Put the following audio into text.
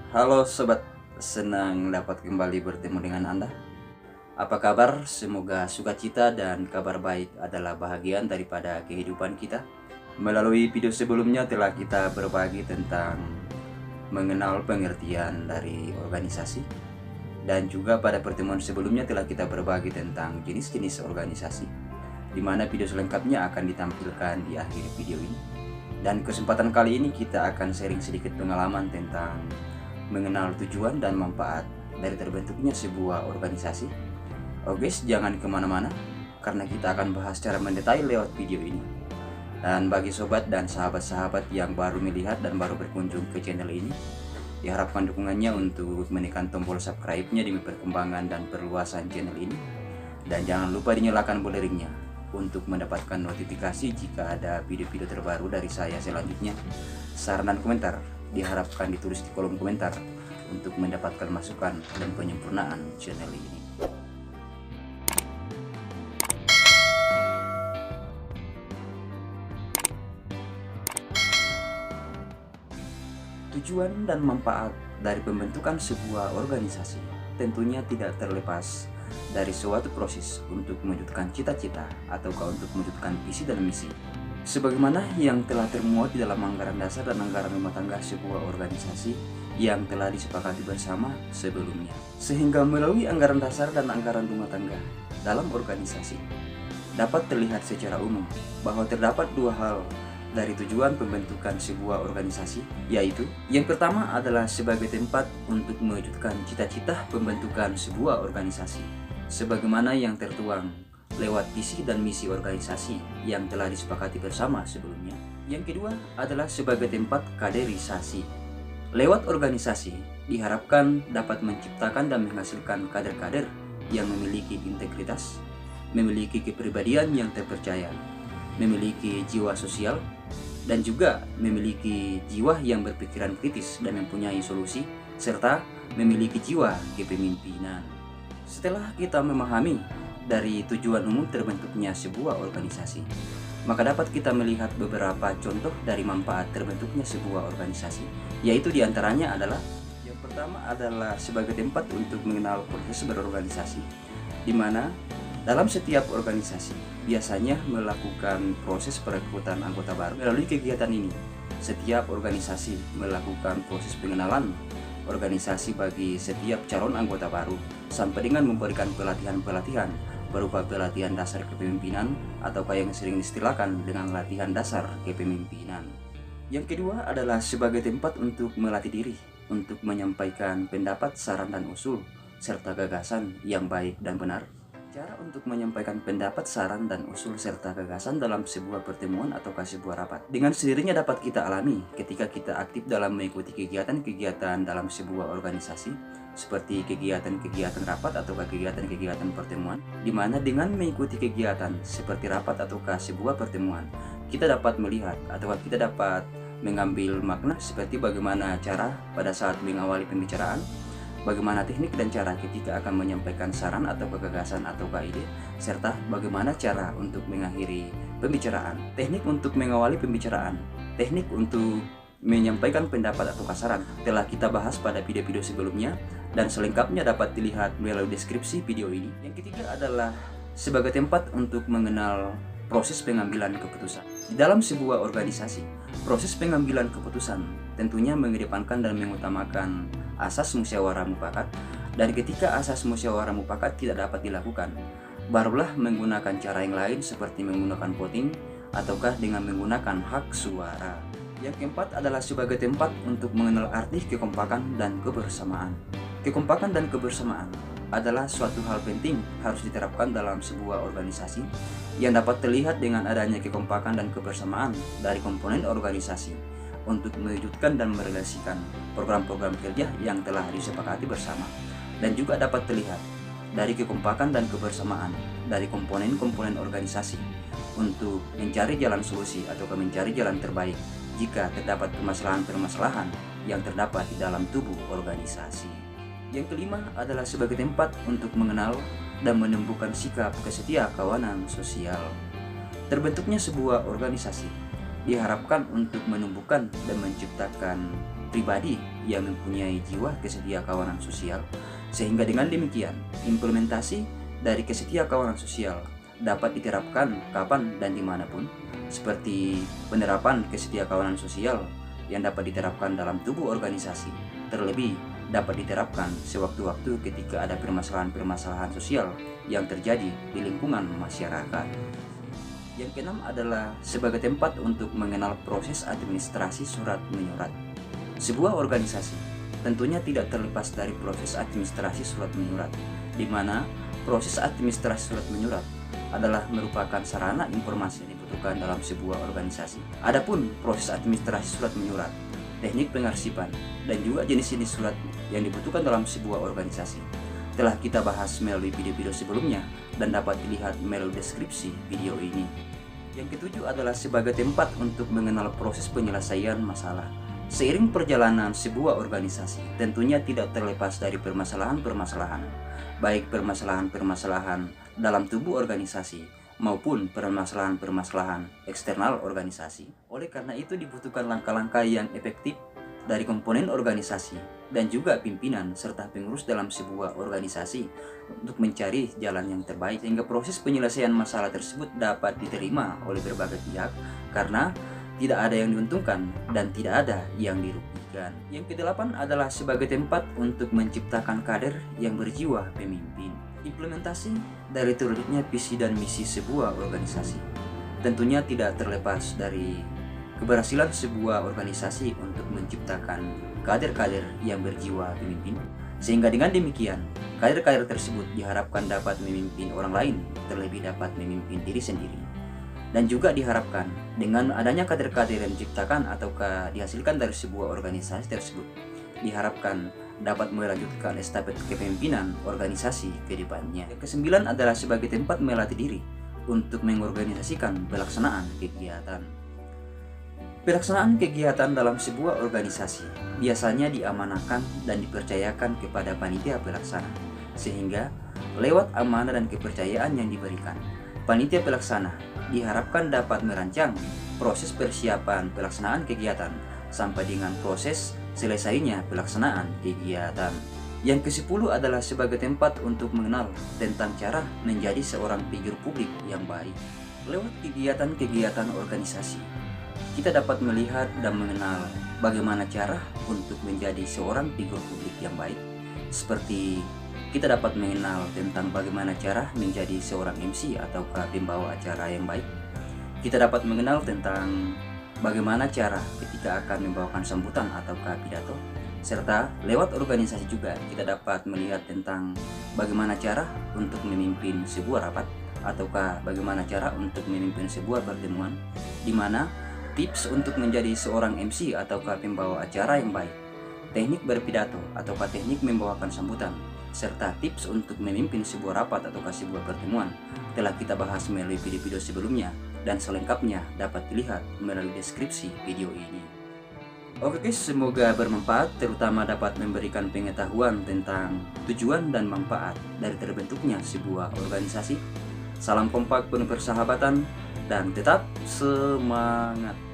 Halo sobat, senang dapat kembali bertemu dengan Anda. Apa kabar? Semoga sukacita dan kabar baik adalah bahagian daripada kehidupan kita. Melalui video sebelumnya telah kita berbagi tentang mengenal pengertian dari organisasi. Dan juga pada pertemuan sebelumnya telah kita berbagi tentang jenis-jenis organisasi, di mana video selengkapnya akan ditampilkan di akhir video ini. Dan kesempatan kali ini kita akan sharing sedikit pengalaman tentang mengenal tujuan dan manfaat dari terbentuknya sebuah organisasi. Oke, jangan kemana-mana, karena kita akan bahas secara mendetail lewat video ini. Dan bagi sobat dan sahabat-sahabat yang baru melihat dan baru berkunjung ke channel ini, diharapkan dukungannya untuk menekan tombol subscribe-nya demi perkembangan dan perluasan channel ini. Dan jangan lupa dinyalakan loncengnya untuk mendapatkan notifikasi jika ada video-video terbaru dari saya selanjutnya. Saran dan komentar diharapkan ditulis di kolom komentar untuk mendapatkan masukan dan penyempurnaan channel ini. Tujuan dan manfaat dari pembentukan sebuah organisasi tentunya tidak terlepas dari suatu proses untuk mewujudkan cita-cita ataukah untuk mewujudkan visi dan misi, sebagaimana yang telah termuat di dalam anggaran dasar dan anggaran rumah tangga sebuah organisasi yang telah disepakati bersama sebelumnya. Sehingga melalui anggaran dasar dan anggaran rumah tangga dalam organisasi dapat terlihat secara umum bahwa terdapat dua hal dari tujuan pembentukan sebuah organisasi, yaitu yang pertama adalah sebagai tempat untuk mewujudkan cita-cita pembentukan sebuah organisasi, sebagaimana yang tertuang lewat visi dan misi organisasi yang telah disepakati bersama sebelumnya. Yang kedua adalah sebagai tempat kaderisasi. Lewat organisasi diharapkan dapat menciptakan dan menghasilkan kader-kader yang memiliki integritas, memiliki kepribadian yang terpercaya, memiliki jiwa sosial, dan juga memiliki jiwa yang berpikiran kritis dan mempunyai solusi, serta memiliki jiwa kepemimpinan. Setelah kita memahami dari tujuan umum terbentuknya sebuah organisasi, maka dapat kita melihat beberapa contoh dari manfaat terbentuknya sebuah organisasi, yaitu diantaranya adalah yang pertama adalah sebagai tempat untuk mengenal proses berorganisasi, di mana dalam setiap organisasi biasanya melakukan proses perekrutan anggota baru. Melalui kegiatan ini, setiap organisasi melakukan proses pengenalan organisasi bagi setiap calon anggota baru, sampai dengan memberikan pelatihan-pelatihan berupa pelatihan dasar kepemimpinan atau yang sering distilahkan dengan latihan dasar kepemimpinan. Yang kedua adalah sebagai tempat untuk melatih diri untuk menyampaikan pendapat, saran dan usul serta gagasan yang baik dan benar. Cara untuk menyampaikan pendapat, saran, dan usul serta gagasan dalam sebuah pertemuan atau sebuah rapat dengan sendirinya dapat kita alami ketika kita aktif dalam mengikuti kegiatan-kegiatan dalam sebuah organisasi, seperti kegiatan-kegiatan rapat atau kegiatan-kegiatan pertemuan, di mana dengan mengikuti kegiatan seperti rapat atau sebuah pertemuan, kita dapat melihat atau kita dapat mengambil makna seperti bagaimana cara pada saat mengawali pembicaraan, bagaimana teknik dan cara ketika akan menyampaikan saran atau gagasan atau ide, serta bagaimana cara untuk mengakhiri pembicaraan, teknik untuk mengawali pembicaraan, teknik untuk menyampaikan pendapat atau saran telah kita bahas pada video-video sebelumnya dan selengkapnya dapat dilihat melalui deskripsi video ini. Yang ketiga adalah sebagai tempat untuk mengenal proses pengambilan keputusan. Di dalam sebuah organisasi, proses pengambilan keputusan tentunya mengedepankan dan mengutamakan asas musyawarah mufakat, dan ketika asas musyawarah mufakat tidak dapat dilakukan, barulah menggunakan cara yang lain seperti menggunakan voting ataukah dengan menggunakan hak suara. Yang keempat adalah sebagai tempat untuk mengenal arti kekompakan dan kebersamaan. Kekompakan dan kebersamaan adalah suatu hal penting harus diterapkan dalam sebuah organisasi yang dapat terlihat dengan adanya kekompakan dan kebersamaan dari komponen organisasi untuk mewujudkan dan merealisasikan program-program kerja yang telah disepakati bersama, dan juga dapat terlihat dari kekompakan dan kebersamaan dari komponen-komponen organisasi untuk mencari jalan solusi atau mencari jalan terbaik jika terdapat permasalahan-permasalahan yang terdapat di dalam tubuh organisasi. Yang kelima adalah sebagai tempat untuk mengenal dan menemukan sikap kesetia kawanan sosial. Terbentuknya sebuah organisasi diharapkan untuk menumbuhkan dan menciptakan pribadi yang mempunyai jiwa kesetiakawanan sosial, sehingga dengan demikian implementasi dari kesetiakawanan sosial dapat diterapkan kapan dan dimanapun, seperti penerapan kesetiakawanan sosial yang dapat diterapkan dalam tubuh organisasi, terlebih dapat diterapkan sewaktu-waktu ketika ada permasalahan-permasalahan sosial yang terjadi di lingkungan masyarakat. Yang keenam adalah sebagai tempat untuk mengenal proses administrasi surat menyurat. Sebuah organisasi tentunya tidak terlepas dari proses administrasi surat menyurat, di mana proses administrasi surat menyurat adalah merupakan sarana informasi yang dibutuhkan dalam sebuah organisasi. Adapun proses administrasi surat menyurat, teknik pengarsipan, dan juga jenis-jenis surat yang dibutuhkan dalam sebuah organisasi telah kita bahas melalui video-video sebelumnya dan dapat dilihat melalui deskripsi video ini. Yang ketujuh adalah sebagai tempat untuk mengenal proses penyelesaian masalah. Seiring perjalanan sebuah organisasi tentunya tidak terlepas dari permasalahan-permasalahan, baik permasalahan-permasalahan dalam tubuh organisasi maupun permasalahan-permasalahan eksternal organisasi. Oleh karena itu dibutuhkan langkah-langkah yang efektif dari komponen organisasi dan juga pimpinan serta pengurus dalam sebuah organisasi untuk mencari jalan yang terbaik sehingga proses penyelesaian masalah tersebut dapat diterima oleh berbagai pihak karena tidak ada yang diuntungkan dan tidak ada yang dirugikan. Yang kedelapan adalah sebagai tempat untuk menciptakan kader yang berjiwa pemimpin. Implementasi dari terwujudnya visi dan misi sebuah organisasi tentunya tidak terlepas dari keberhasilan sebuah organisasi untuk menciptakan kader-kader yang berjiwa pemimpin, sehingga dengan demikian kader-kader tersebut diharapkan dapat memimpin orang lain, terlebih dapat memimpin diri sendiri. Dan juga diharapkan dengan adanya kader-kader yang diciptakan atau dihasilkan dari sebuah organisasi tersebut, diharapkan dapat melanjutkan estafet kepemimpinan organisasi ke depannya. Yang kesembilan adalah sebagai tempat melatih diri untuk mengorganisasikan pelaksanaan kegiatan. Pelaksanaan kegiatan dalam sebuah organisasi biasanya diamanahkan dan dipercayakan kepada panitia pelaksana, sehingga lewat amanah dan kepercayaan yang diberikan, panitia pelaksana diharapkan dapat merancang proses persiapan pelaksanaan kegiatan sampai dengan proses selesainya pelaksanaan kegiatan. Yang ke-10 adalah sebagai tempat untuk mengenal tentang cara menjadi seorang figur publik yang baik. Lewat kegiatan-kegiatan organisasi, kita dapat melihat dan mengenal bagaimana cara untuk menjadi seorang figur publik yang baik. Seperti kita dapat mengenal tentang bagaimana cara menjadi seorang MC atau pembawa acara yang baik. Kita dapat mengenal tentang bagaimana cara ketika akan membawakan sambutan atau pidato, serta lewat organisasi juga kita dapat melihat tentang bagaimana cara untuk memimpin sebuah rapat ataukah bagaimana cara untuk memimpin sebuah pertemuan, di mana tips untuk menjadi seorang MC ataukah pembawa acara yang baik, teknik berpidato ataukah teknik membawakan sambutan, serta tips untuk memimpin sebuah rapat ataukah sebuah pertemuan telah kita bahas melalui video-video sebelumnya dan selengkapnya dapat dilihat melalui deskripsi video ini. Oke guys, semoga bermanfaat, terutama dapat memberikan pengetahuan tentang tujuan dan manfaat dari terbentuknya sebuah organisasi. Salam kompak penuh persahabatan dan tetap semangat.